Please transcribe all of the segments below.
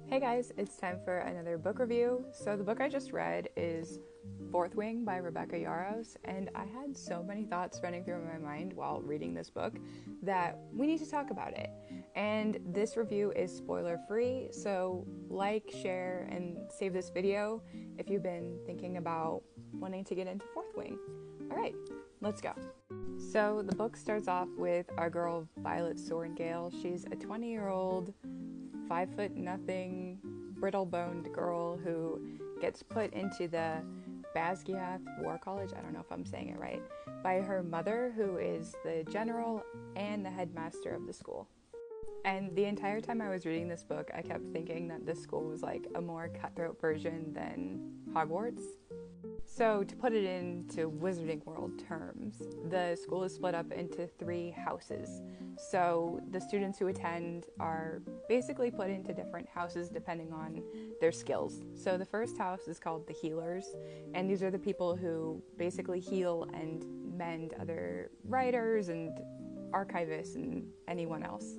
Hey guys, it's time for another book review. So the book I just read is Fourth Wing by Rebecca Yarros, and I had so many thoughts running through my mind while reading this book that we need to talk about it. And this review is spoiler free, so like, share, and save this video if you've been thinking about wanting to get into Fourth Wing. Alright, let's go. So the book starts off with our girl Violet Sorengale. She's a 20-year-old 5'0", brittle-boned girl who gets put into the Basgiath War College, I don't know if I'm saying it right, by her mother, who is the general and the headmaster of the school. And the entire time I was reading this book, I kept thinking that this school was like a more cutthroat version than Hogwarts. So to put it into Wizarding World terms, the school is split up into 3 houses. So the students who attend are basically put into different houses depending on their skills. So the first house is called the Healers, and these are the people who basically heal and mend other writers and archivists and anyone else.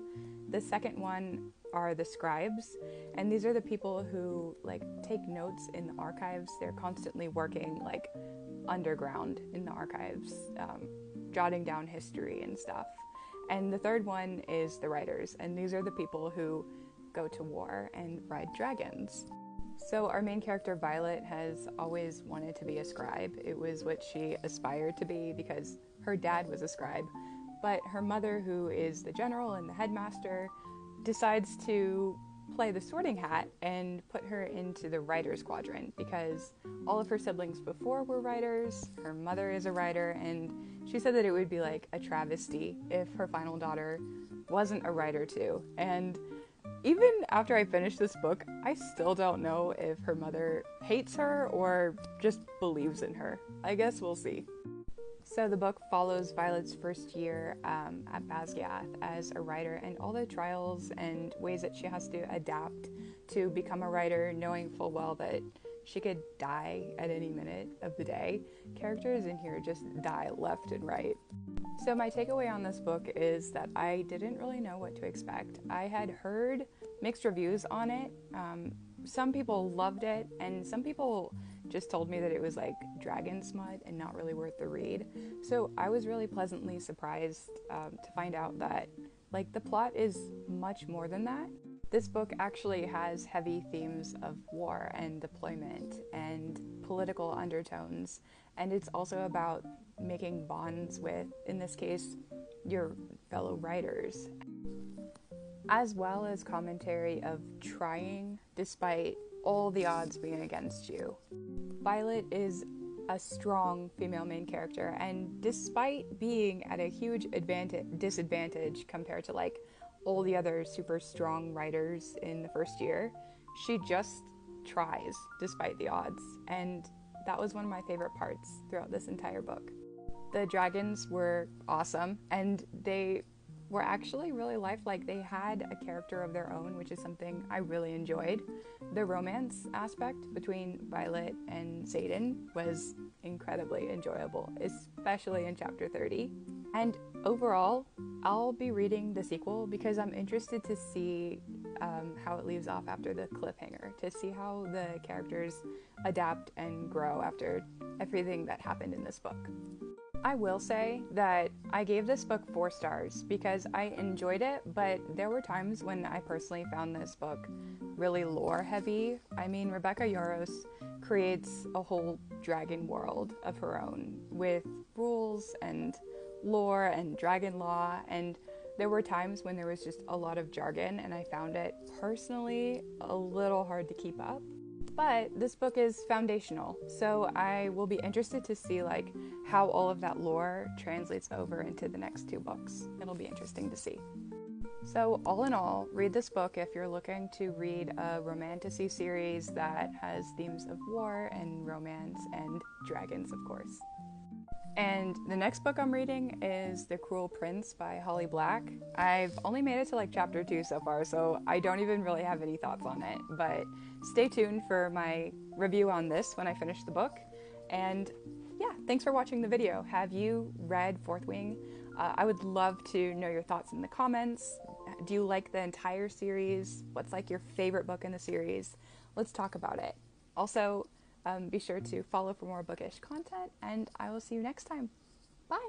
The second one are the Scribes, and these are the people who take notes in the archives. They're constantly working underground in the archives, jotting down history and stuff. And the third one is the Writers, and these are the people who go to war and ride dragons. So our main character Violet has always wanted to be a scribe. It was what she aspired to be because her dad was a scribe. But her mother, who is the general and the headmaster, decides to play the sorting hat and put her into the writer's quadrant because all of her siblings before were writers, her mother is a writer, and she said that it would be like a travesty if her final daughter wasn't a writer too. And even after I finished this book, I still don't know if her mother hates her or just believes in her. I guess we'll see. So the book follows Violet's first year at Basgiath as a writer and all the trials and ways that she has to adapt to become a writer, knowing full well that she could die at any minute of the day. Characters in here just die left and right. So my takeaway on this book is that I didn't really know what to expect. I had heard mixed reviews on it. Some people loved it, and some people just told me that it was like dragon smut and not really worth the read. So I was really pleasantly surprised to find out that the plot is much more than that. This book actually has heavy themes of war and deployment and political undertones, and it's also about making bonds with, in this case, your fellow writers, as well as commentary of trying despite all the odds being against you. Violet is a strong female main character, and despite being at a huge disadvantage compared to all the other super strong writers in the first year, she just tries despite the odds, and that was one of my favorite parts throughout this entire book. The dragons were awesome, and they were actually really lifelike. They had a character of their own, which is something I really enjoyed. The romance aspect between Violet and Xaden was incredibly enjoyable, especially in chapter 30. And overall, I'll be reading the sequel because I'm interested to see how it leaves off after the cliffhanger, to see how the characters adapt and grow after everything that happened in this book. I will say that I gave this book 4 stars because I enjoyed it, but there were times when I personally found this book really lore heavy. I mean, Rebecca Yarros creates a whole dragon world of her own with rules and lore and dragon law, and there were times when there was just a lot of jargon, and I found it personally a little hard to keep up. But this book is foundational, so I will be interested to see how all of that lore translates over into the next 2 books. It'll be interesting to see. So all in all, read this book if you're looking to read a romantasy series that has themes of war and romance and dragons, of course. And the next book I'm reading is The Cruel Prince by Holly Black. I've only made it to chapter 2 so far, so I don't even really have any thoughts on it, but stay tuned for my review on this when I finish the book. And yeah, thanks for watching the video. Have you read Fourth Wing? I would love to know your thoughts in the comments. Do you like the entire series? What's like your favorite book in the series? Let's talk about it. Also, be sure to follow for more bookish content, and I will see you next time. Bye!